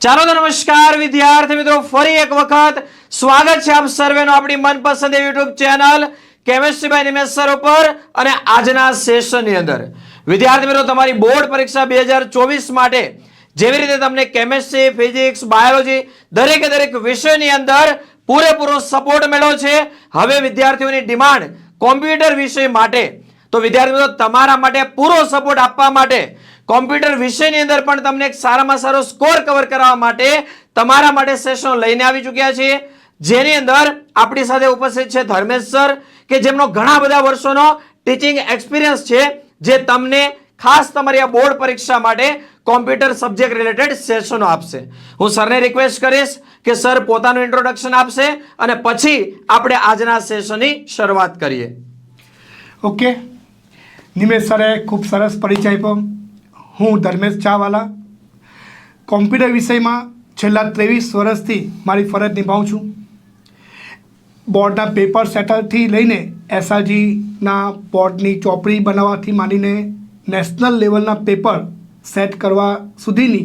ચાલો તો નમસ્કાર વિદ્યાર્થી મિત્રો, ફરી એક વખત સ્વાગત છે આપ સર્વેનો આપણી મનપસંદ YouTube channel chemistry by Nimesh sir ઉપર. અને આજના સેશનની અંદર વિદ્યાર્થી મિત્રો તમારી બોર્ડ પરીક્ષા 2024 માટે જેવી રીતે તમને કેમિસ્ટ્રી, ફિઝિક્સ, બાયોલોજી દરેક વિષયની અંદર પૂરેપૂરો સપોર્ટ મળ્યો છે. હવે વિદ્યાર્થીઓની ડિમાન્ડ કોમ્પ્યુટર વિષય માટે, તો વિદ્યાર્થી મિત્રો તમારા માટે પૂરો સપોર્ટ આપવા માટે કોમ્પ્યુટર વિષયની અંદર પણ તમને એક સારામાં સારો સ્કોર કવર કરવા માટે તમારા માટે સેશનો લઈને આવી ચૂક્યા છીએ, જેની અંદર આપણી સાથે ઉપસ્થિત છે ધર્મેશ સર, કે જેમનો ઘણા બધા વર્ષોનો ટીચિંગ એક્સપિરિયન્સ છે, જે તમને ખાસ તમારી આ બોર્ડ પરીક્ષા માટે કોમ્પ્યુટર સબ્જેક્ટ રિલેટેડ સેશનો આપશે. હું સરને રિક્વેસ્ટ કરીશ કે સર પોતાનું ઇન્ટ્રોડક્શન આપશે અને પછી આપણે આજના સેશનની શરૂઆત કરીએ. ઓકે, નિમેશ સરે ખૂબ સરસ પરિચય આપ્યો. હું ધર્મેશ ચાવાલા કોમ્પ્યુટર વિષયમાં છેલ્લા 23 વર્ષથી મારી ફરજ નિભાવું છું. બોર્ડના પેપર સેટલથી લઈને એસઆરજીના બોર્ડની ચોપડી બનાવવાથી માંડીને નેશનલ લેવલના પેપર સેટ કરવા સુધીની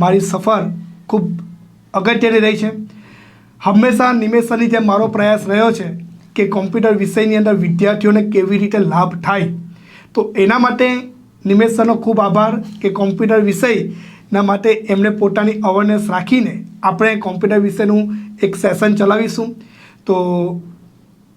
મારી સફર ખૂબ અગત્યની રહી છે. હંમેશા નિમેશ સરની જેમ મારો પ્રયાસ રહ્યો છે કે કોમ્પ્યુટર વિષયની અંદર વિદ્યાર્થીઓને કેવી રીતે લાભ થાય. તો એના માટે નિમેશ સરનો ખૂબ આભાર કે કોમ્પ્યુટર વિષયના માટે એમણે પોતાની અવેરનેસ રાખીને આપણે કોમ્પ્યુટર વિષયનું એક સેશન ચલાવીશું. તો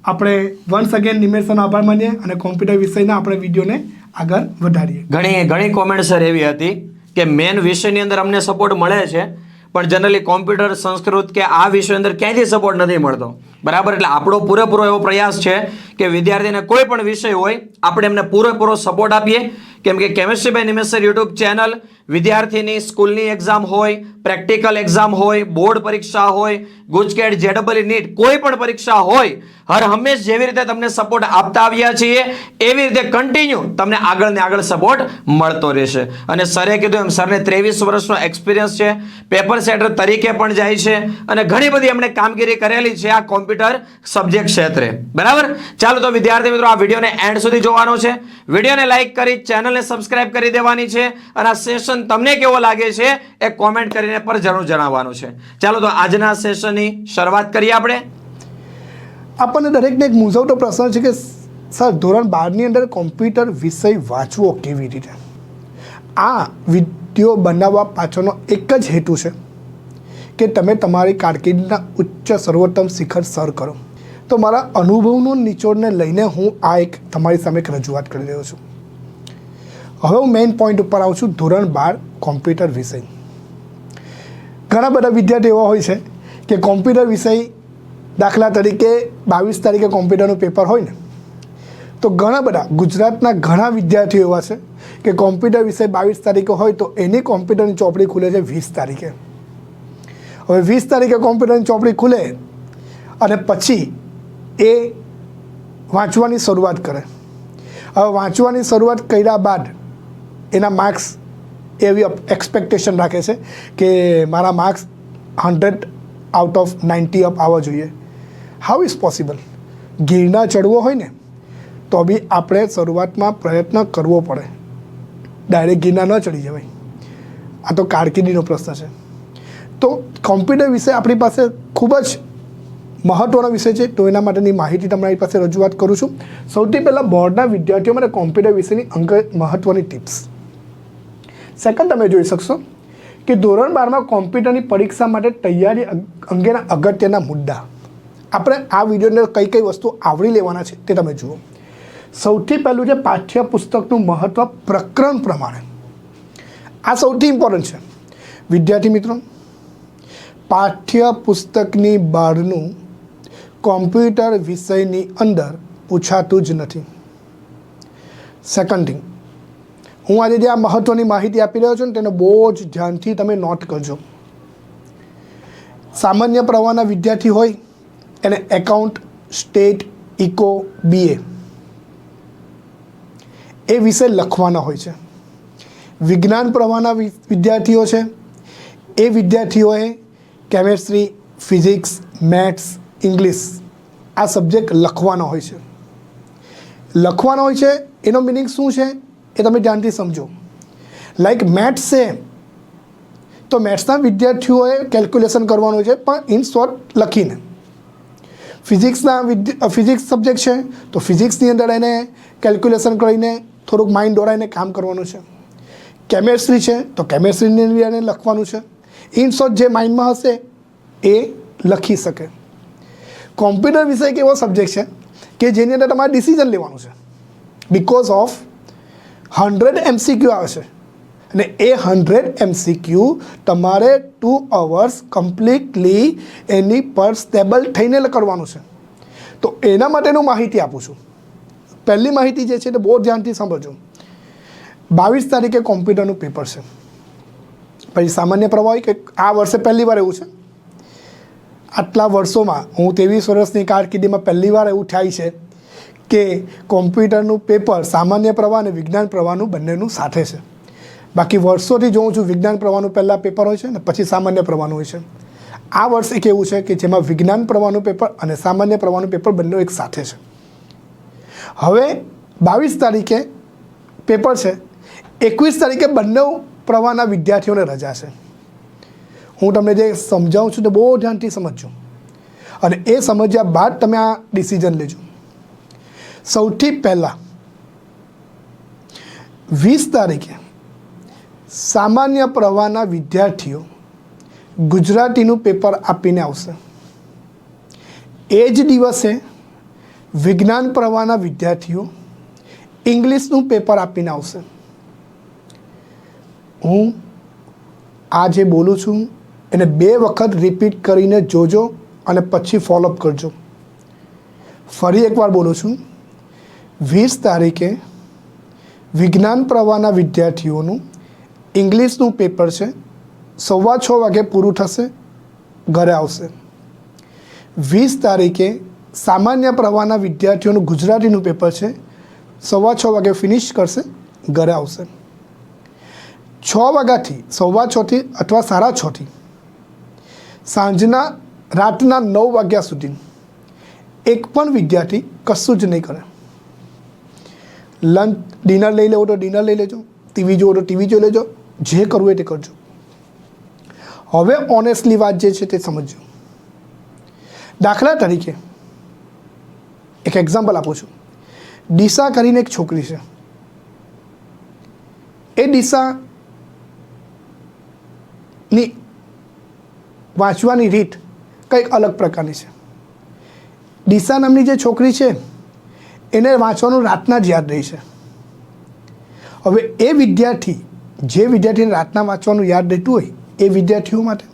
આપણે વન્સ અગેન નિમેશ સરનો આભાર માનીએ અને કોમ્પ્યુટર વિષયના આપણે વિડીયોને આગળ વધારીએ. ઘણી કોમેન્ટ સર એવી હતી કે મેન વિષયની અંદર અમને સપોર્ટ મળે છે, પણ જનરલી કોમ્પ્યુટર, સંસ્કૃત કે આ વિષય અંદર ક્યાંયથી સપોર્ટ નથી મળતો. બરાબર, એટલે આપણો પૂરેપૂરો એવો પ્રયાસ છે કે વિદ્યાર્થીને કોઈ પણ વિષય હોય આપણે એમને પૂરેપૂરો સપોર્ટ આપીએ. કેમ કે chemistry by Nimesh sir YouTube channel વિદ્યાર્થીની સ્કૂલની એક્ઝામ હોય, પ્રેક્ટિકલ એક્ઝામ હોય, બોર્ડ પરીક્ષા હોય, ગુજકેટ, જેડબલઈ, નીટ, કોઈ પણ પરીક્ષા હોય, હર હંમેશ જેવી રીતે તમને સપોર્ટ આપતા આવ્યા છીએ એવી રીતે કન્ટિન્યુ તમને આગળ ને આગળ સપોર્ટ મળતો રહેશે. અને સરે કીધું એમ સરને 23 વર્ષનો એક્સપિરિયન્સ છે, પેપર સેટર તરીકે પણ જાય છે અને ઘણી બધી એમણે કામગીરી કરેલી છે આ કોમ્પ્યુટર સબ્જેક્ટ ક્ષેત્રે. બરાબર, ચાલો તો વિદ્યાર્થી મિત્રો આ વિડીયોને એન્ડ સુધી જોવાનો છે. વિડીયોને લાઈક કરી ચેનલને સબસ્ક્રાઇબ કરી દેવાની છે અને આ સેશન તમને કેવો લાગે છે એ કોમેન્ટ કરીને પર જરૂર જણાવવાનું છે. ચાલો તો આજના સેશનની શરૂઆત કરીએ. આપણને દરેકને એક મૂંઝવતો પ્રશ્ન છે કે સર ધોરણ 12ની અંદર કોમ્પ્યુટર વિષય વાંચવો કેવી રીતે? આ વિડીયો બનાવવા પાછળનો એક જ હેતુ છે કે તમે તમારી કારકિર્દીના ઉચ્ચ સર્વોત્તમ શિખર સર કરો. તો મારા અનુભવનો નિચોડને લઈને હું આ એક તમારી સામે એક રજૂઆત કરી રહ્યો છું. હવે હું મેઇન પોઈન્ટ ઉપર આવું છું. ધોરણ 12 કોમ્પ્યુટર વિષય. ઘણા બધા વિદ્યાર્થીઓ એવા હોય છે કે કોમ્પ્યુટર વિષય, દાખલા તરીકે 22 તારીખે કોમ્પ્યુટરનું પેપર હોય ને, તો ઘણા બધા ગુજરાતના ઘણા વિદ્યાર્થીઓ એવા છે કે કોમ્પ્યુટર વિષય 22 તારીખે હોય તો એની કોમ્પ્યુટરની ચોપડી ખુલે છે 20 તારીખે. હવે 20 તારીખે કોમ્પ્યુટરની ચોપડી ખુલે અને પછી એ વાંચવાની શરૂઆત કરે. હવે વાંચવાની શરૂઆત કર્યા બાદ એના માર્ક્સ એવી એક્સપેક્ટેશન રાખે છે કે મારા માર્ક્સ 100 આઉટ ઓફ 90 અપ આવવા જોઈએ. How is possible? ગિરનાર ચડવો હોય ને તો બી આપણે શરૂઆતમાં પ્રયત્ન કરવો પડે, ડાયરેક્ટ ગિરનાર ન ચડી જવાય. આ તો કારકિર્દીનો પ્રશ્ન છે. તો કોમ્પ્યુટર વિષય આપણી પાસે ખૂબ જ મહત્ત્વનો વિષય છે, તો એના માટેની માહિતી તમારી પાસે રજૂઆત કરું છું. સૌથી પહેલાં બોર્ડના વિદ્યાર્થીઓ માટે કોમ્પ્યુટર વિષયની મહત્ત્વની ટિપ્સ. સેકન્ડ, તમે જોઈ શકશો કે ધોરણ 12માં કોમ્પ્યુટરની પરીક્ષા માટે તૈયારી અંગેના અગત્યના મુદ્દા. આપણે આ વિડીયોને કઈ વસ્તુ આવરી લેવાના છે તે તમે જુઓ. સૌથી પહેલું છે પાઠ્યપુસ્તકનું મહત્ત્વ પ્રકરણ પ્રમાણે. આ સૌથી ઇમ્પોર્ટન્ટ છે વિદ્યાર્થી મિત્રો. પાઠ્યપુસ્તકની બહારનું કોમ્પ્યુટર વિષયની અંદર પૂછાતું જ નથી. સેકન્ડ થિંગ, હું આજે જે આ મહત્ત્વની માહિતી આપી રહ્યો છું ને તેને બહુ જ ધ્યાનથી તમે નોટ કરજો. સામાન્ય પ્રવાહના વિદ્યાર્થી હોય એને એકાઉન્ટ, સ્ટેટ, ઇકો, BA એ વિષય લખવાના હોય છે. વિજ્ઞાન પ્રવાહના વિદ્યાર્થીઓ છે એ વિદ્યાર્થીઓએ કેમેસ્ટ્રી, ફિઝિક્સ, મેથ્સ, ઇંગ્લિશ આ સબ્જેક્ટ લખવાનો હોય છે. લખવાનો હોય છે એનો મિનિંગ શું છે એ તમે ધ્યાનથી સમજો. લાઈક મેથ્સ છે તો મેથ્સના વિદ્યાર્થીઓએ કેલ્ક્યુલેશન કરવાનું છે, પણ ઇન શોર્ટ લખીને. ફિઝિક્સ સબ્જેક્ટ છે તો ફિઝિક્સની અંદર એને કેલ્ક્યુલેશન કરીને થોડુંક માઇન્ડ દોડાઈને કામ કરવાનું છે. કેમેસ્ટ્રી છે તો કેમેસ્ટ્રીની અંદર એને લખવાનું છે. ઇન શોર્ટ જે માઇન્ડમાં હશે એ લખી શકે. કોમ્પ્યુટર વિષય એક એવો સબ્જેક્ટ છે કે જેની અંદર તમારે ડિસિઝન લેવાનું છે. બિકોઝ ઓફ 100 MCQ આવે છે અને એ 100 MCQ તમારે 2 hours કમ્પ્લીટલી એની પર સ્ટેબલ થઈને કરવાનું છે. તો એના માટેનું માહિતી આપું છું. પહેલી માહિતી જે છે તે બહુ ધ્યાનથી સમજો. 22 તારીખે કોમ્પ્યુટરનું પેપર છે. પછી સામાન્ય પ્રવાહ કે આ વર્ષે પહેલી વાર એવું છે, આટલા વર્ષોમાં હું 23 વર્ષની કારકિર્દીમાં પહેલી વાર એવું થાય છે કે કોમ્પ્યુટરનું પેપર સામાન્ય પ્રવાહ અને વિજ્ઞાન પ્રવાહનું બંનેનું સાથે છે. બાકી વર્ષોથી જોઉં છું વિજ્ઞાન પ્રવાહનું પહેલાં પેપર હોય છે ને પછી સામાન્ય પ્રવાહનું હોય છે. આ વર્ષ એક એવું છે કે જેમાં વિજ્ઞાન પ્રવાહનું પેપર અને સામાન્ય પ્રવાહનું પેપર બંને એક સાથે છે. હવે 22 તારીખે પેપર છે, 21 તારીખે બંને પ્રવાહના વિદ્યાર્થીઓને રજા છે. હું તમને જે સમજાવું છું તો બહુ ધ્યાનથી સમજજો અને એ સમજ્યા બાદ તમે આ ડિસિઝન લેજો. સૌથી પહેલાં 20 તારીખે સામાન્ય પ્રવાહના વિદ્યાર્થીઓ ગુજરાતીનું પેપર આપીને આવશે. એ જ દિવસે વિજ્ઞાન પ્રવાહના વિદ્યાર્થીઓ ઇંગ્લિશનું પેપર આપીને આવશે. હું આ જે બોલું છું એને 2 વખત રિપીટ કરીને જોજો અને પછી ફોલોઅપ કરજો. ફરી એકવાર બોલું છું, 20 તારીખે વિજ્ઞાન પ્રવાહના વિદ્યાર્થીઓનું ઇંગ્લિશનું પેપર છે, 6:15 વાગે પૂરું થશે, ઘરે આવશે. 20 તારીખે સામાન્ય પ્રવાહના વિદ્યાર્થીઓનું ગુજરાતીનું પેપર છે, 6:15 વાગે ફિનિશ કરશે, ઘરે આવશે. 6 વાગ્યાથી 6:15 અથવા 6:30 સાંજના રાતના 9 વાગ્યા સુધી એક પણ વિદ્યાર્થી કશું જ નહીં કરે. લંચ ડિનર લઈ લેવો તો ડિનર લઈ લેજો, ટીવી જોવો તો ટીવી જોઈ લેજો, જે કરવું હોય તે કરજો. હવે ઓનેસ્ટલી વાત જે છે તે સમજજો. દાખલા તરીકે એક એક્ઝામ્પલ આપું છું. ડીસા કરીને એક છોકરી છે. એ ડીસાની વાંચવાની રીત કંઈક અલગ પ્રકારની છે. ડીસા નામની જે છોકરી છે એને વાંચવાનું રાતના જ યાદ રહી છે. હવે એ વિદ્યાર્થી જે વિદ્યાર્થીને રાતના વાંચવાનું યાદ રહેતું હોય એ વિદ્યાર્થીઓ માટે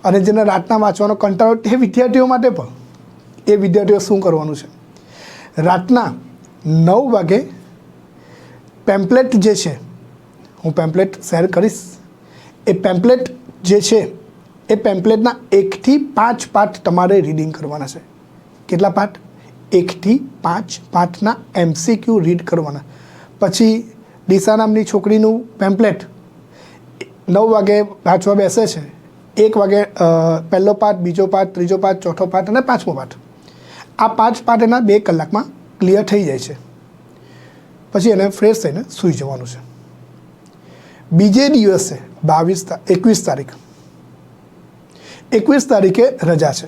અને જેને રાતના વાંચવાનો કંટાળો તે વિદ્યાર્થીઓ માટે પણ એ વિદ્યાર્થીઓ શું કરવાનું છે, રાતના 9 વાગે પેમ્પલેટ જે છે, હું પેમ્પલેટ શેર કરીશ, એ પેમ્પલેટ જે છે એ પેમ્પલેટના 1 થી 5 પાઠ તમારે રીડિંગ કરવાના છે. કેટલા પાઠ? 1 થી 5 પાઠના MCQ રીડ કરવાના. પછી ડીસા નામની છોકરીનું પેમ્પલેટ 9 વાગે વાંચવા બેસે છે, 1 વાગે પહેલો પાઠ, બીજો પાઠ, ત્રીજો પાઠ, ચોથો પાઠ અને 5મો પાઠ. આ 5 પાઠ એના 2 કલાકમાં ક્લિયર થઈ જાય છે. પછી એને ફ્રેશ થઈને સૂઈ જવાનું છે. બીજે દિવસે 21 તારીખ 21 તારીખે રજા છે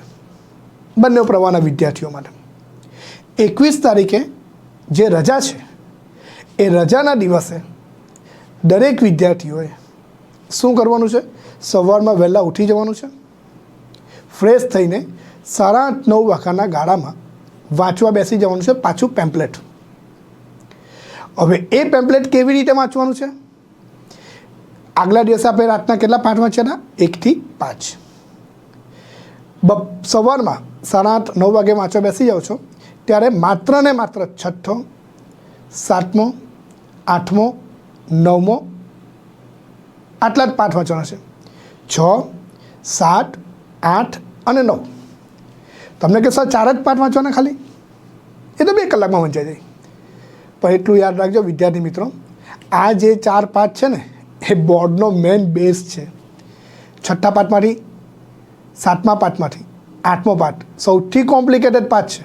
બંને પ્રવાહના વિદ્યાર્થીઓ માટે. 21 તારીખે જે રજા છે એ રજાના દિવસે દરેક વિદ્યાર્થીઓએ શું કરવાનું છે? સવારમાં વહેલા ઉઠી જવાનું છે, ફ્રેશ થઈને 8:30-9 વાગ્યાના ગાળામાં વાંચવા બેસી જવાનું છે પાછું પેમ્પલેટ. હવે એ પેમ્પલેટ કેવી રીતે વાંચવાનું છે? આગલા દિવસે આપણે રાતના કેટલા પાઠ વાંચ્યા હતા? 1 થી 5. સવારમાં 8:30-9 વાગે વાંચવા બેસી જાઓ છો ત્યારે માત્ર ને માત્ર 6ઠ્ઠો, 7મો, 8મો, 9મો આટલા જ પાઠ વાંચવાના છે. 6, 7, 8 અને 9. તમને કે સર 4 જ પાઠ વાંચવાના ખાલી? એ તો 2 કલાકમાં વંચાઈ જાય. પણ એટલું યાદ રાખજો વિદ્યાર્થી મિત્રો, આ જે 4 પાઠ છે ને એ બોર્ડનો મેઇન બેઝ છે. 6ઠ્ઠા પાઠમાંથી, 7મા પાઠમાંથી 8મો પાઠ સૌથી કોમ્પ્લિકેટેડ પાઠ છે.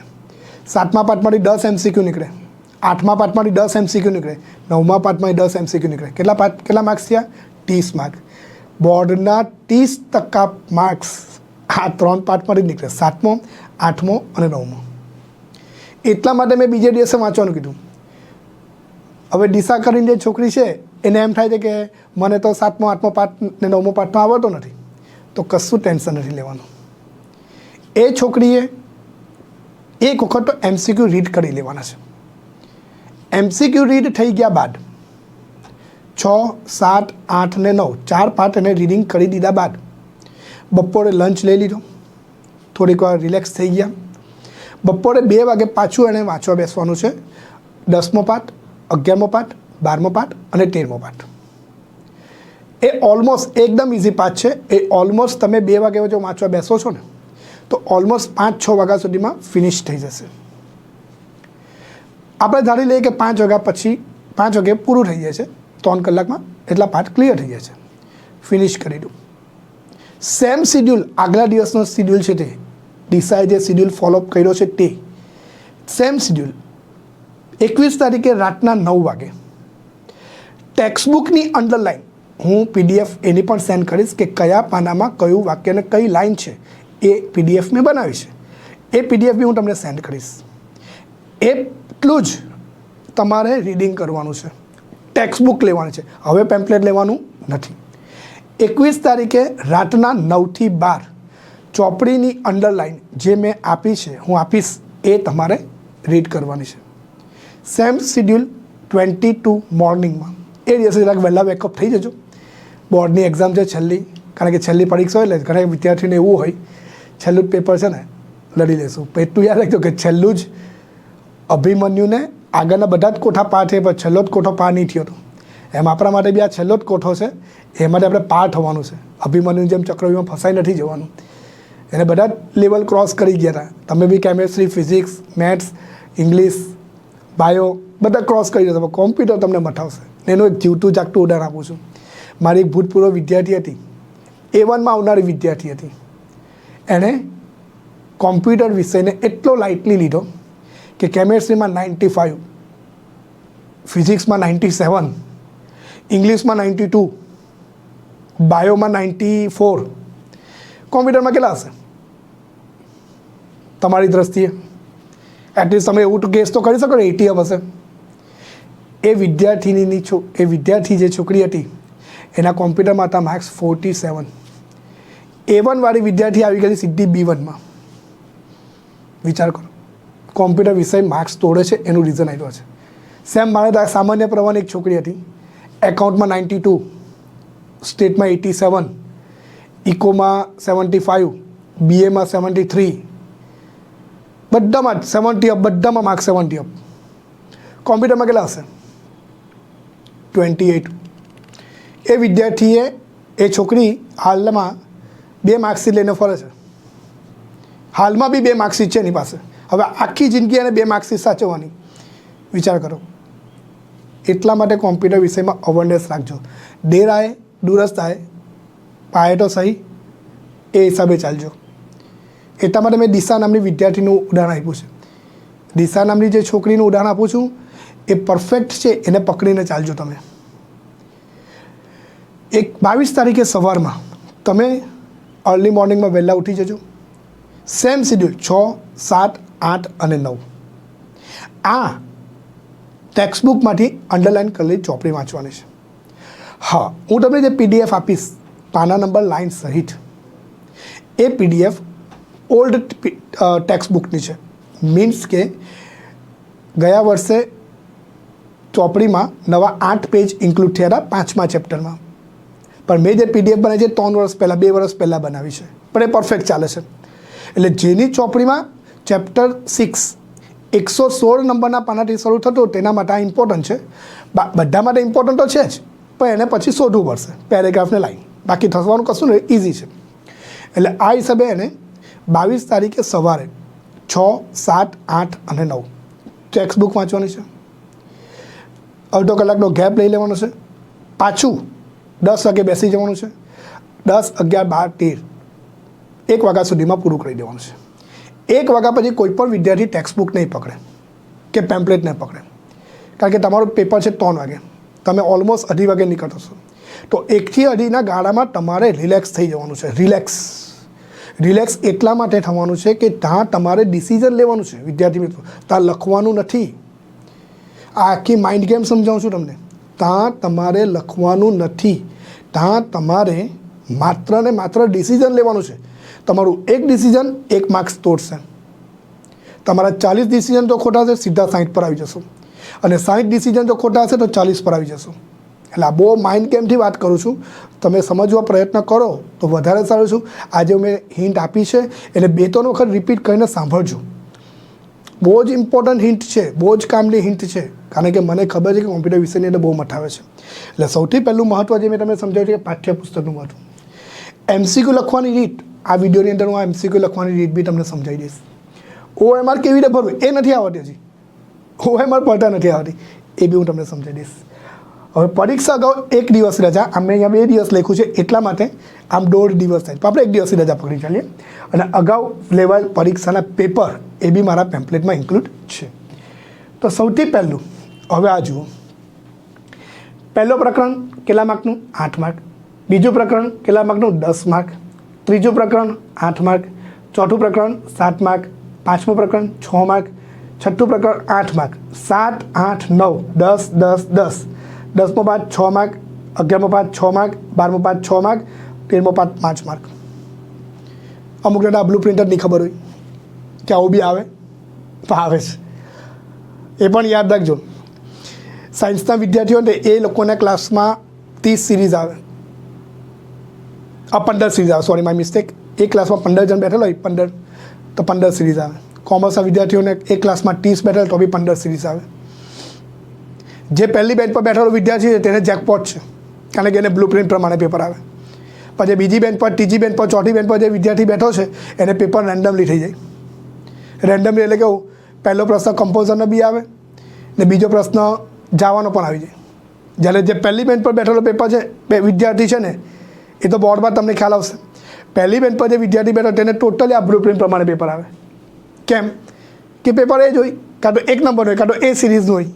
7મા પાઠમાંથી 10 MCQ નીકળે, 8મા પાઠમાંથી 10 MCQ નીકળે, 9મા પાઠમાંથી 10 MCQ નીકળે. કેટલા માર્ક્સ થયા? 30 માર્ક. બોર્ડના 30% માર્ક્સ આ 3 પાર્ટમાંથી જ નીકળે, 7મો, 8મો અને 9મો. એટલા માટે મેં બીજે દિવસે વાંચવાનું કીધું. હવે દિશા કરીને જે છોકરી છે એને એમ થાય છે કે મને તો 7મો, 8મો પાઠ ને 9મો પાઠમાં આવડતો નથી, તો કશું ટેન્શન નથી લેવાનું. એ છોકરીએ એક વખત તો MCQ રીડ કરી લેવાના છે. MCQ રીડ થઈ ગયા બાદ 6, 7, 8 ને 9 4 પાર્ટ એને રીડિંગ કરી દીધા બાદ બપોરે લંચ લઈ લીધો, થોડીક વાર રિલેક્સ થઈ ગયા. બપોરે 2 વાગે પાછું એણે વાંચવા બેસવાનું છે 10મો પાઠ, 11મો પાઠ, 12મો પાઠ અને 13મો પાઠ. એ ઓલમોસ્ટ એકદમ ઇઝી પાઠ છે. એ ઓલમોસ્ટ તમે 2 વાગે જો વાંચવા બેસો છો ને તો ઓલમોસ્ટ 5-6 વાગ્યા સુધીમાં ફિનિશ થઈ જશે. આપણે ધારી લઈએ કે 5 વાગ્યા પછી 5 વાગે પૂરું થઈ જાય છે, 3 કલાકમાં એટલા પાઠ ક્લિયર થઈ જાય છે, ફિનિશ કરી દઉં. સેમ શિડ્યુલ આગલા દિવસનો શિડ્યુલ છે તે દિશાએ જે શિડ્યુલ ફોલોઅપ કર્યો છે તે સેમ શિડ્યુલ 21 તારીખે રાતના 9 વાગે ટેક્સ્ટબુકની અંડરલાઇન હું PDF એની પણ સેન્ડ કરીશ કે કયા પાનામાં કયું વાક્ય અને કઈ લાઈન છે એ PDF મેં બનાવી છે. એ PDF બી હું તમને સેન્ડ કરીશ. એટલું જ તમારે રીડિંગ કરવાનું છે, ટેક્સ્ટબુક લેવાની છે, હવે પેમ્પલેટ લેવાનું નથી. 21 તારીખે રાતના 9 થી 12 ચોપડીની અંડરલાઇન જે મેં આપી છે, હું આપીશ, એ તમારે રીડ કરવાની છે. સેમ શિડ્યુલ 22 મોર્નિંગમાં એ દિવસે જરાક વહેલા વેકઅપ થઈ જજો. બોર્ડની એક્ઝામ છે છેલ્લી, કારણ કે છેલ્લી પરીક્ષા હોય એટલે ઘણા વિદ્યાર્થીને એવું હોય છેલ્લું જ પેપર છે ને લડી લેશું. એટલું યાદ રાખજો કે છેલ્લું જ અભિમન્યુને આગળના બધા જ કોઠા પાર છે, પણ છેલ્લો જ કોઠો પાર નહીં થયો હતો. એમ આપણા માટે બી આ છેલ્લો જ કોઠો છે, એ માટે આપણે પાર થવાનું છે. અભિમન્યુની જેમ ચક્રવ્યૂહમાં ફસાઈ નથી જવાનું. એને બધા જ લેવલ ક્રોસ કરી ગયા હતા. તમે બી chemistry, physics, maths, English, bio બધા ક્રોસ કરી જશો, કોમ્પ્યુટર તમને મટાવશે. એનું એક જીવતું જાગતું ઉદાહરણ આપું છું. મારી એક ભૂતપૂર્વ વિદ્યાર્થી હતી, A1માં આવનારી વિદ્યાર્થી હતી. એણે કોમ્પ્યુટર વિષયને એટલો લાઇટલી લીધો કે કેમેસ્ટ્રીમાં 95, ફિઝિક્સમાં 97, ઇંગ્લિશમાં 92, બાયોમાં 94. કોમ્પ્યુટરમાં કેટલા હશે તમારી દ્રષ્ટિએ? એટલીસ્ટ તમે એવું ગેસ તો કરી શકો ને 80 હશે. એ વિદ્યાર્થી જે છોકરી હતી એના કોમ્પ્યુટરમાં હતા માર્ક્સ 47. A1 વાળી વિદ્યાર્થી આવી ગઈ સીધી B1માં. વિચાર કરો, કોમ્પ્યુટર વિષય માર્ક્સ તોડે છે એનું રીઝન આવ્યું છે. સેમ મારે સામાન્ય પ્રવાહની એક છોકરી હતી, એકાઉન્ટમાં 92, સ્ટેટમાં 87, ઇકોમાં 75, BAમાં 73, બધામાં 70 અપ, બધામાં માર્ક્સ 70 અપ. કોમ્પ્યુટરમાં કેટલા હશે? 28. એ વિદ્યાર્થીએ, એ છોકરી હાલમાં 2 માર્ક્સથી લઈને ફરે છે. હાલમાં બી 2 માર્કશીટ છે એની પાસે. હવે આખી જિંદગી એને 2 માર્કશીટ સાચવવાની. વિચાર કરો. એટલા માટે કોમ્પ્યુટર વિષયમાં અવેરનેસ રાખજો. દેર આય દુરસ્ત આય, પાયે તો સહી, એ હિસાબે ચાલજો. એટલા માટે મેં દિશા નામની વિદ્યાર્થીનું ઉદાહરણ આપ્યું છે. દિશા નામની જે છોકરીનું ઉદાહરણ આપું છું એ પરફેક્ટ છે, એને પકડીને ચાલજો તમે. 22 તારીખે સવારમાં તમે અર્લી મોર્નિંગમાં વહેલા ઉઠી જજો. સેમ શિડ્યુલ 6, 7, 8 અને 9. આ ટેક્સ્ટબુકમાંથી અંડરલાઇન કરેલી ચોપડી વાંચવાની છે. હા, હું તમને જે PDF આપીશ પાના નંબર લાઇન સહિત, એ PDF ઓલ્ડ ટેક્સ્ટબુકની છે. મીન્સ કે ગયા વર્ષે ચોપડીમાં નવા 8 પેજ ઇન્ક્લુડ થયા હતા 5મા ચેપ્ટરમાં, પણ મેં જે PDF બનાવી છે 3 વર્ષ પહેલાં, 2 વર્ષ પહેલાં બનાવી છે, પણ એ પરફેક્ટ ચાલે છે. એટલે જેની ચોપડીમાં ચેપ્ટર 6 116 નંબરના પાનાથી શરૂ થતું, તેના માટે આ ઇમ્પોર્ટન્ટ છે. બધા માટે ઇમ્પોર્ટન્ટ તો છે જ, પણ એને પછી શોધવું પડશે પેરેગ્રાફને લાઈન, બાકી થવાનું કશું નહીં, ઇઝી છે. એટલે આ હિસાબે એને 22 તારીખે સવારે 6, 7, 8 અને 9 ટેક્સ્ટબુક વાંચવાની છે. અડધો કલાકનો ગેપ લઈ લેવાનો છે. પાછું 10 વાગે બેસી જવાનું છે. 10, 11, 12, 13 1 વાગ્યા સુધીમાં પૂરું કરી દેવાનું છે. 1 વાગ્યા પછી કોઈ પણ વિદ્યાર્થી ટેક્સ્ટબુક નહીં પકડે કે પેમ્પલેટ નહીં પકડે, કારણ કે તમારું પેપર છે 3 વાગે, તમે ઓલમોસ્ટ 2:30 વાગે નીકળતો છો. તો 1 થી 2.5 ગાળામાં તમારે રિલેક્સ થઈ જવાનું છે. રિલેક્સ એટલા માટે થવાનું છે કે ત્યાં તમારે ડિસિઝન લેવાનું છે વિદ્યાર્થી મિત્રો, ત્યાં લખવાનું નથી. આ આખી માઇન્ડ ગેમ સમજાવું છું તમને. ત્યાં તમારે લખવાનું નથી, ત્યાં તમારે માત્ર ને માત્ર ડિસિઝન લેવાનું છે. તમારું એક ડિસિઝન 1 માર્ક્સ તોડશે. તમારા 40 ડિસિઝન જો ખોટા હશે સીધા 60 પર આવી જશો, અને 60 ડિસિઝન જો ખોટા હશે તો 40 પર આવી જશો. એટલે આ બહુ માઇન્ડ ગેમથી વાત કરું છું, તમે સમજવા પ્રયત્ન કરો તો વધારે સારું છું. આજે મેં હિન્ટ આપી છે એટલે 2-3 વખત રિપીટ કરીને સાંભળજો. બહુ જ ઇમ્પોર્ટન્ટ હિન્ટ છે, બહુ જ કામની હિન્ટ છે, કારણ કે મને ખબર છે કે કોમ્પ્યુટર વિષયની અંદર બહુ મઠ આવે છે. એટલે સૌથી પહેલું મહત્ત્વ જે મેં તમને સમજાવ્યું છે કે પાઠ્યપુસ્તકનું મહત્ત્વ. MCQ લખવાની રીત, આ વિડીયોની અંદર હું આ MCQ લખવાની રીત બી તમને સમજાવી દઈશ. OMR કેવી રીતે ભરવું એ નથી આવડતી હજી, OMR પડતા નથી આવડતી, એ બી હું તમને સમજાવી દઈશ. હવે પરીક્ષા અગાઉ 1 દિવસ રજા, અમે અહીંયા 2 દિવસ લખ્યું છે એટલા માટે આમ 1.5 દિવસ થાય, તો આપણે 1 દિવસની રજા પકડી ચાલીએ. અને અગાઉ લેવાયેલ પરીક્ષાના પેપર એ બી મારા પેમ્પલેટમાં ઇન્ક્લુડ છે. તો સૌથી પહેલું હવે આ જુઓ, પહેલો પ્રકરણ કેટલા માર્કનું? 8 માર્ક. બીજું પ્રકરણ કેટલા માર્કનું? 10 માર્ક. ત્રીજું પ્રકરણ 8 માર્ક. ચોથું પ્રકરણ 7 માર્ક. પાંચમું પ્રકરણ 6 માર્ક. છઠ્ઠું પ્રકરણ 8 માર્ક. 7, 8, 9, 10, 10, 10. 10મો પાઠ 6 માર્ક. 11મો પાઠ 6 માર્ક. 12મો પાઠ 6 માર્ક. 13મો પાઠ 5 માર્ક. અમુક જણા બ્લુ પ્રિન્ટ જ નહીં ખબર હોય કે આવું બી આવે તો આવે છે, એ પણ યાદ રાખજો. સાયન્સના વિદ્યાર્થીઓ ને એ લોકોના ક્લાસમાં 30 સિરીઝ આવે, 15 સિરીઝ આવે, સોરી માય મિસ્ટેક. એક ક્લાસમાં 15 જણ બેઠેલો હોય 15, તો 15 સિરીઝ આવે. કોમર્સના વિદ્યાર્થીઓને એક ક્લાસમાં 30 બેઠેલ તો બી 15 સિરીઝ આવે. જે પહેલી બેન્ચ પર બેઠેલો વિદ્યાર્થી છે તેને જેકપોટ છે, કારણ કે એને બ્લુ પ્રિન્ટ પ્રમાણે પેપર આવે. પછી બીજી બેન્ચ પર, ત્રીજી બેન્ચ પર, ચોથી બેન્ચ પર જે વિદ્યાર્થી બેઠો છે એને પેપર રેન્ડમલી થઈ જાય. રેન્ડમલી એટલે કેવું, પહેલો પ્રશ્ન કમ્પોઝરનો બી આવે ને બીજો પ્રશ્ન જાવાનો પણ આવી જાય. જ્યારે જે પહેલી બેન્ચ પર બેઠેલો પેપર છે વિદ્યાર્થી છે ને, એ તો બોર્ડમાં તમને ખ્યાલ આવશે. પહેલી બેન્ચ પર જે વિદ્યાર્થી બેઠો તેને ટોટલી આ બ્લુ પ્રિન્ટ પ્રમાણે પેપર આવે. કેમ કે પેપર એ જ હોય, કાં તો 1 નંબર હોય, કાં તો એ સિરીઝનું હોય.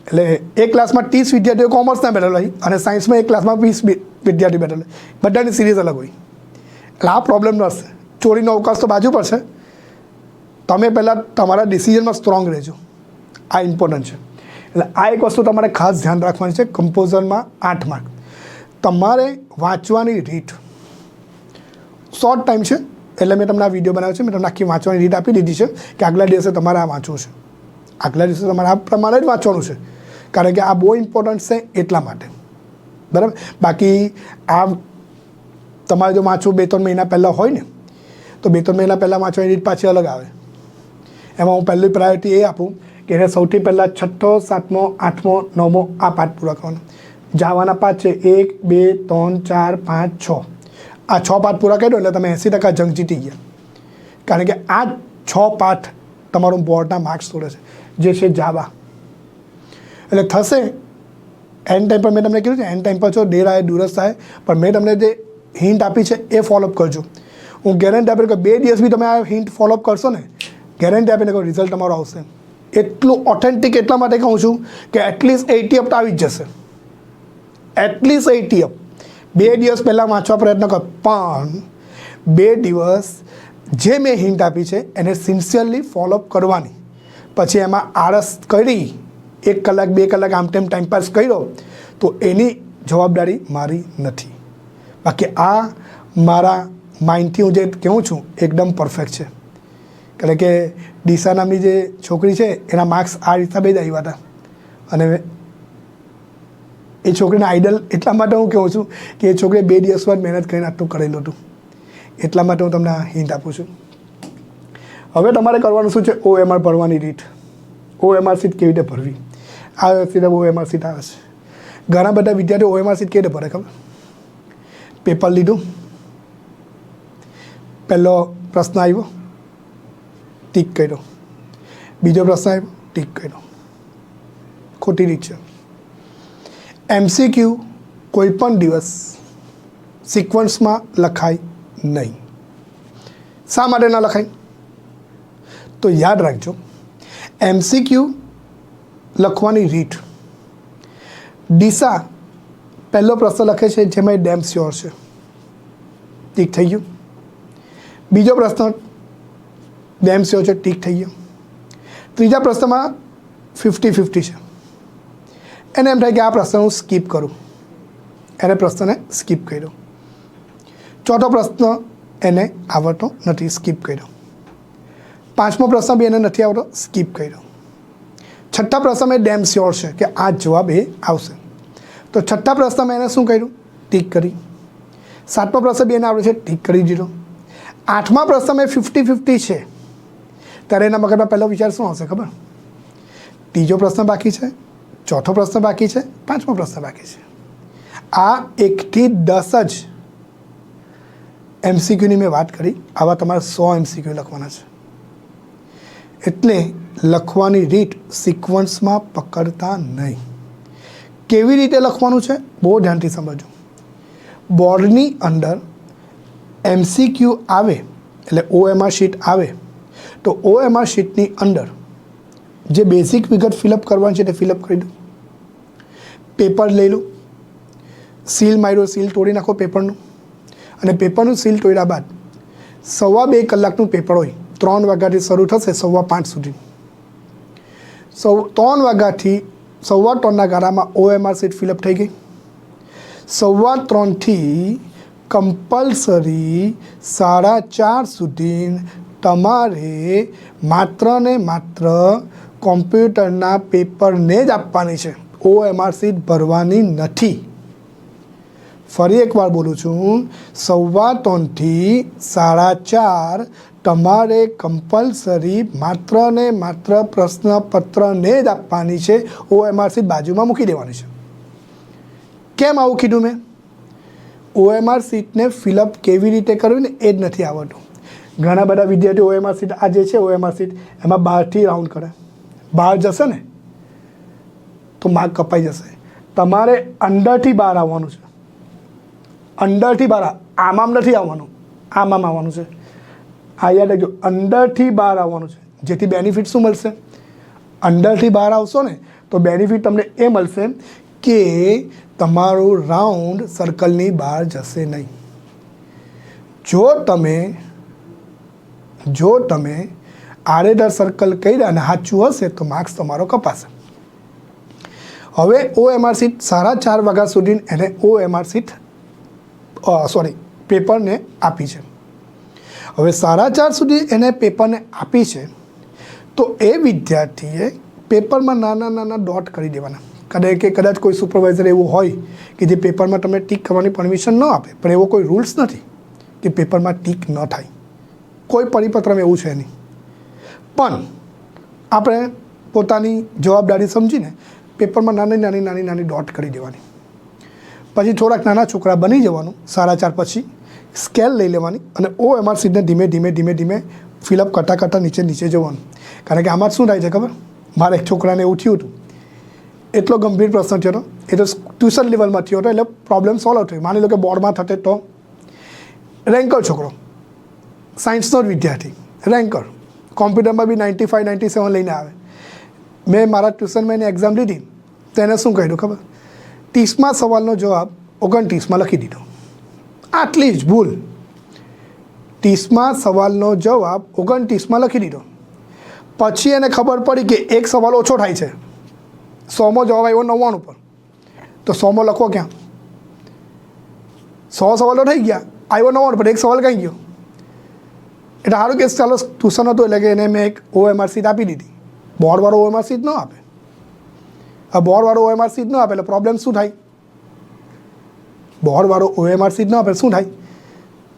એટલે એક ક્લાસમાં 30 વિદ્યાર્થીઓ કોમર્સના બેઠેલા હોય અને સાયન્સમાં એક ક્લાસમાં 20 વિદ્યાર્થી બેઠેલા, બધાની સિરીઝ અલગ હોય. એટલે આ પ્રોબ્લેમ નડશે. ચોરીનો અવકાશ તો બાજુ પર છે. તમે પહેલાં તમારા ડિસિઝનમાં સ્ટ્રોંગ રહેજો, આ ઇમ્પોર્ટન્ટ છે. એટલે આ એક વસ્તુ તમારે ખાસ ધ્યાન રાખવાની છે. કમ્પોઝરમાં 8 માર્ક. તમારે વાંચવાની રીત શોર્ટ ટાઈમ છે એટલે મેં તમને આ વિડીયો બનાવ્યો છે. મેં તમને આખી વાંચવાની રીત આપી દીધી છે કે આગલા દિવસે તમારે આ વાંચવું છે, આગલા દિવસે તમારે આ પ્રમાણે જ વાંચવાનું છે, કારણ કે આ બહુ ઇમ્પોર્ટન્ટ છે એટલા માટે. બરાબર. બાકી આ તમારે જો વાંચવું 2-3 મહિના પહેલાં હોય ને, તો 2-3 મહિના પહેલાં વાંચવાની રીત પાછી અલગ આવે. એમાં હું પહેલી પ્રાયોરિટી એ આપું કે એને સૌથી પહેલાં 6ઠ્ઠો, 7મો, 8મો, 9મો આ પાઠ પૂરા કરવાનો. જાવાના પાઠ છે 1, 2, 3, 4, 5, 6. આ 6 પાઠ પૂરા કર્યો એટલે તમે 80% જંગ જીતી ગયા, કારણ કે આ 6 પાઠ તમારું બોર્ડના માર્ક્સ તોડે છે, જે છે જાવા. એટલે થશે એન્ડ ટાઈમ પર મેં તમને કીધું છે, એન્ડ ટાઈમ પર છો દેર આય દુરસ્ત થાય, પણ મેં તમને જે હિન્ટ આપી છે એ ફોલોઅપ કરજો. હું ગેરંટી આપી કે 2 દિવસ બી તમે આ હિન્ટ ફોલોઅપ કરશો ને, ગેરંટી આપીને કહું રિઝલ્ટ તમારો આવશે. એટલું ઓથેન્ટિક એટલા માટે કહું છું કે એટલીસ્ટ 80 અપ તો આવી જ જશે, એટલીસ્ટ 80 અપ. 2 દિવસ પહેલાં વાંચવા પ્રયત્ન કર, પણ 2 દિવસ જે મેં હિન્ટ આપી છે એને સિન્સિયરલી ફોલોઅપ કરવાની. પછી એમાં આળસ કરી 1 કલાક 2 કલાક આમ તેમ ટાઈમપાસ કર્યો તો એની જવાબદારી મારી નથી. બાકી આ મારા માઇન્ડથી હું જે કહું છું એકદમ પરફેક્ટ છે, કારણ કે દિશા નામની જે છોકરી છે એના માર્ક્સ આ હિસાબે જ આવ્યા હતા, અને એ છોકરીના આઈડલ એટલા માટે હું કહું છું કે એ છોકરીએ 2 દિવસ બાદ મહેનત કરીને આટલું કરેલું હતું. એટલા માટે હું તમને આ હિન્ટ આપું છું. હવે તમારે કરવાનું શું છે? OMR ભરવાની રીત. OMR સીટ કેવી રીતે ભરવી? આ સીધા OMR સીટ આવે છે. ઘણા બધા વિદ્યાર્થીઓ OMR સીટ કેવી રીતે ભરે ખબર? પેપર લીધું, પહેલો પ્રશ્ન આવ્યો, ટીક કર્યો, બીજો પ્રશ્ન આવ્યો, ટીક કર્યો. ખોટી રીત છે. MCQ કોઈ પણ દિવસ સિક્વન્સમાં લખાય નહીં. શા માટે ન લખાય? તો યાદ રાખજો, MCQ લખવાની રીત દિશા પહેલો પ્રશ્ન લખે છે જેમાં ડેમ શ્યોર છે, ટીક થઈ ગયું. બીજો પ્રશ્ન ડેમ શ્યોર છે, ટીક થઈ ગયો. ત્રીજા પ્રશ્નમાં 50-50 છે. એને એમ થાય કે આ પ્રશ્ન હું સ્કીપ કરું, એને પ્રશ્નને સ્કીપ કર્યો. ચોથો પ્રશ્ન એને આવડતો નથી, સ્કીપ કર્યો. પાંચમો પ્રશ્ન બી એને નથી આવડતો, સ્કીપ કર્યો. છઠ્ઠા પ્રશ્નમાં ડેમ શ્યોર છે કે આ જવાબ એ આવશે, તો છઠ્ઠા પ્રશ્નમાં એને શું કર્યું, ટીક કરી. સાતમો પ્રશ્ન બી એને આવડે છે, ટીક કરી દીધો. આઠમા પ્રશ્નમાં 50-50 છે, ત્યારે એના મગજમાં પહેલો વિચાર શું આવશે ખબર? ત્રીજો પ્રશ્ન બાકી છે, ચોથો પ્રશ્ન બાકી છે, પાંચમો પ્રશ્ન બાકી છે. આ 1 થી 10 જ MCQની મેં વાત કરી, આવા તમારે 100 MCQ લખવાના છે. એટલે લખવાની રીત સિક્વન્સમાં પકડતા નહીં. કેવી રીતે લખવાનું છે બહુ ધ્યાનથી સમજો. બોર્ડની અંદર MCQ આવે એટલે OMR શીટ આવે, તો OMR શીટની અંદર જે બેઝિક વિગત ફિલઅપ કરવાની છે તે ફિલઅપ કરી દો. પેપર લઈ લો, સીલ માર્યો, સીલ તોડી નાખો પેપરનું, અને પેપરનું સીલ તોડ્યા બાદ 2.25 કલાકનું પેપર હોય, 3 વાગ્યાથી શરૂ થશે 5:15 સુધી. 3 વાગ્યાથી 3:15 ગાળામાં OMR શીટ ફિલઅપ થઈ ગઈ. 3:15 થી કમ્પલસરી 4:30 સુધી તમારે માત્ર ને માત્ર કોમ્પ્યુટરના પેપરને જ આપવાની છે, OMR શીટ ભરવાની નથી. ફરી એકવાર બોલું છું, 3:15 થી 4:30 તમારે કમ્પલસરી માત્ર ને માત્ર પ્રશ્નપત્રને જ આપવાની છે, OMR શીટ બાજુમાં મૂકી દેવાની છે. કેમ આવું કીધું મેં? OMR શીટને ફિલઅપ કેવી રીતે કરવી ને એ જ નથી આવડતું. ઘણા બધા વિદ્યાર્થીઓ OMR શીટ આ જે છે OMR શીટ એમાં 12થી રાઉન્ડ કરે, બહાર જશે ને તો માર્ક કપાઈ જશે. તમારે અંદરથી બહાર આવવાનું છે, અંદરથી બહાર, આમામ નથી આવવાનું, આમામ આવવાનું છે. આ યાદ રાખજો, અંદરથી બહાર આવવાનું છે. જેથી બેનિફિટ શું મળશે? અંદરથી બહાર આવશો ને તો બેનિફિટ તમને એ મળશે કે તમારું રાઉન્ડ સર્કલની બહાર જશે નહીં. જો તમે આડેધડ સર્કલ કર્યા અને સાચું હશે તો માર્ક્સ તમારો કપાશે. હવે OMR શીટ 4:30 વાગ્યા સુધી એને OMR શીટ પેપરને આપી છે. હવે 4:30 સુધી એને પેપરને આપી છે, તો એ વિદ્યાર્થીએ પેપરમાં નાના ડોટ કરી દેવાના. કદાચ કોઈ સુપરવાઇઝર એવું હોય કે જે પેપરમાં તમને ટીક કરવાની પરમિશન ન આપે, પણ એવો કોઈ રૂલ્સ નથી કે પેપરમાં ટીક ન થાય, કોઈ પરિપત્રમાં એવું છે નહીં. પણ આપણે પોતાની જવાબદારી સમજીને પેપરમાં નાની ડોટ કરી દેવાની. પછી થોડાક નાના છોકરા બની જવાનું, 4:30 પછી સ્કેલ લઈ લેવાની અને OMR શીટને ધીમે ફિલઅપ કરતા નીચે જવાનું. કારણ કે આમાં શું થાય છે ખબર? મારા એક છોકરાને એવું થયું હતું, એટલો ગંભીર પ્રશ્ન થયો હતો, એ તો ટ્યુશન લેવલમાં થયો હતો, એટલે પ્રોબ્લેમ સોલ્વ થયો. માની લો કે બોર્ડમાં થતે તો રેન્કર છોકરો, સાયન્સનો જ વિદ્યાર્થી, રેન્કર, કોમ્પ્યુટરમાં બી 95-97 લઈને આવે. મેં મારા ટ્યુશનમાં એની એક્ઝામ લીધી તો એને શું કહ્યું ખબર? 30મા સવાલનો જવાબ 29માં લખી દીધો. આટલી જ ભૂલ. 30મા સવાલનો જવાબ 29માં લખી દીધો. પછી એને ખબર પડી કે એક સવાલ ઓછો થાય છે, 100મો જવાબ આવ્યો 99 પર, તો 100મો લખવો ક્યાં? 100 સવાલો થઈ ગયા, આવ્યો 99 પર, એક સવાલ ક્યાં ગયો? એટલે સારું કે ચાલો ટ્યુશન હતું એટલે કે એને મેં એક OMR શીટ આપી દીધી. બોર્ડવાળો OMR શીટ ન આપે. આ બોર્ડવાળો OMR શીટ ન આપે એટલે પ્રોબ્લેમ શું થાય? બોર્ડવાળો OMR શીટ ન આપે શું થાય?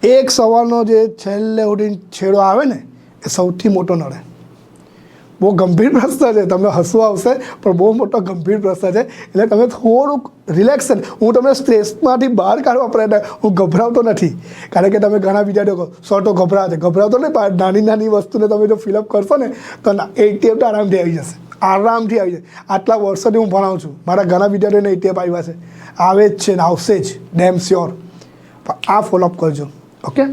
એક સવાલનો જે છેલ્લે ઉડીને છેડો આવે ને એ સૌથી મોટો નડે. બહુ ગંભીર પ્રશ્ન છે, તમને હસવું આવશે પણ બહુ મોટો ગંભીર પ્રશ્ન છે. એટલે તમે થોડુંક રિલેક્શન, હું તમને સ્ટ્રેસમાંથી બહાર કાઢવા પ્રયત્ન, હું ગભરાવતો નથી. કારણ કે તમે ઘણા વિદ્યાર્થીઓ કહો સર તો ગભરાવતો નહીં, નાની વસ્તુને તમે જો ફિલઅપ કરશો ને તો 80 તો આરામથી આવી જશે, આરામથી આવી જાય. આટલા વર્ષોથી હું ભણાવું છું, મારા ઘણા વિદ્યાર્થીઓને 80 આવ્યા છે, આવે જ છે ને આવશે જ, ડેમ શ્યોર. પણ આ ફોલોઅપ કરજો. ઓકે.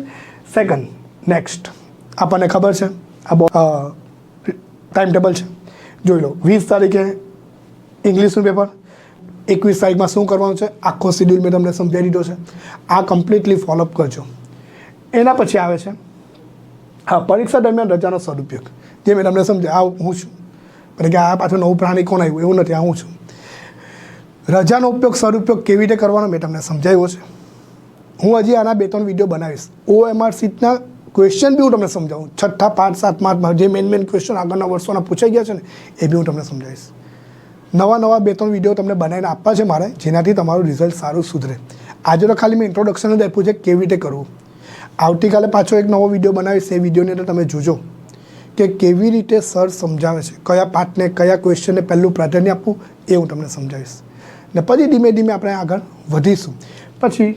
સેકન્ડ, નેક્સ્ટ આપણને ખબર છે આ ટાઈમ ટેબલ છે, જોઈ લો. 20 તારીખે ઇંગ્લિશનું પેપર, 21 તારીખમાં શું કરવાનું છે આખો શેડ્યુલ મેં તમને સમજાવી દીધો છે. આ કમ્પ્લીટલી ફોલોઅપ કરજો. એના પછી આવે છે પરીક્ષા દરમિયાન રજાનો સદુપયોગ, જે મેં તમને સમજાવ્યું. આ હું છું, એટલે કે આ પાછું નવું પ્રાણી કોણ આવ્યું એવું નથી, આ હું છું. રજાનો ઉપયોગ સદુપયોગ કેવી રીતે કરવાનો મેં તમને સમજાવ્યો છે. હું હજી આના 2-3 વિડીયો બનાવીશ. OMR શીટના ક્વેશ્ચન બી હું તમને સમજાવું. 6ઠા 5, 7મા જે મેન ક્વેશ્ચન આગળના વર્ષોના પૂછાઈ ગયા છે ને એ બી હું તમને સમજાવીશ. નવા 2-3 વિડીયો તમને બનાવીને આપવા છે મારે, જેનાથી તમારું રિઝલ્ટ સારું સુધરે. આજે તો ખાલી મેં ઇન્ટ્રોડક્શન જ આપ્યું છે કેવી રીતે કરવું. આવતીકાલે પાછો એક નવો વિડીયો બનાવીશ. એ વિડીયોની અંદર તમે જોજો કે કેવી રીતે સર સમજાવે છે, કયા પાર્ટને કયા ક્વેશ્ચનને પહેલું પ્રાધાન્ય આપવું એ હું તમને સમજાવીશ. ને પછી ધીમે ધીમે આપણે આગળ વધીશું. પછી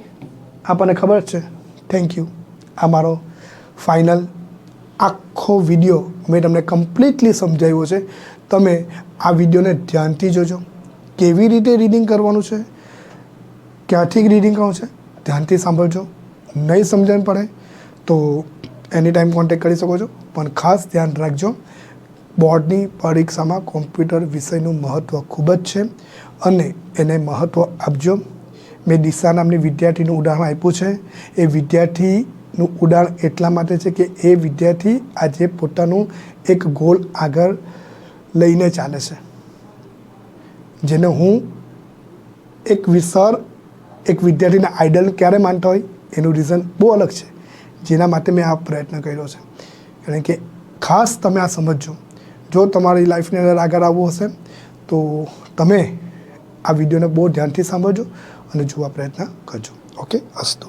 આપણને ખબર જ છે. Thank you. આ મારો ફાઇનલ આખો વિડીયો મેં તમને કમ્પ્લીટલી સમજાવ્યો છે. તમે આ વિડીયોને ધ્યાનથી જોજો. કેવી રીતે રીડિંગ કરવાનું છે, ક્યાંથી રીડિંગ કરવાનું છે, ધ્યાનથી સાંભળજો. નહીં સમજણ પડે તો એની ટાઈમ કોન્ટેક્ટ કરી શકો છો. પણ ખાસ ધ્યાન રાખજો, બોર્ડની પરીક્ષામાં કોમ્પ્યુટર વિષયનું મહત્ત્વ ખૂબ જ છે અને એને મહત્ત્વ આપજો. મેં દિશા નામની વિદ્યાર્થીનું ઉદાહરણ આપ્યું છે. એ વિદ્યાર્થીનું ઉદાહરણ એટલા માટે છે કે એ વિદ્યાર્થી આજે પોતાનું એક ગોલ આગળ લઈને ચાલે છે, જેને હું એક વિદ્યાર્થીના આઈડલ ક્યારે માનતા હોય એનું રીઝન બહુ અલગ છે, જેના માટે મેં આ પ્રયત્ન કર્યો છે. કારણ કે ખાસ તમે આ સમજજો. જો તમારી લાઈફની અંદર આગળ આવવું હશે તો તમે આ વિડીયોને બહુ ધ્યાનથી સાંભળજો અને જોવા પ્રયત્ન કરજો. ઓકે, અસ્તુ.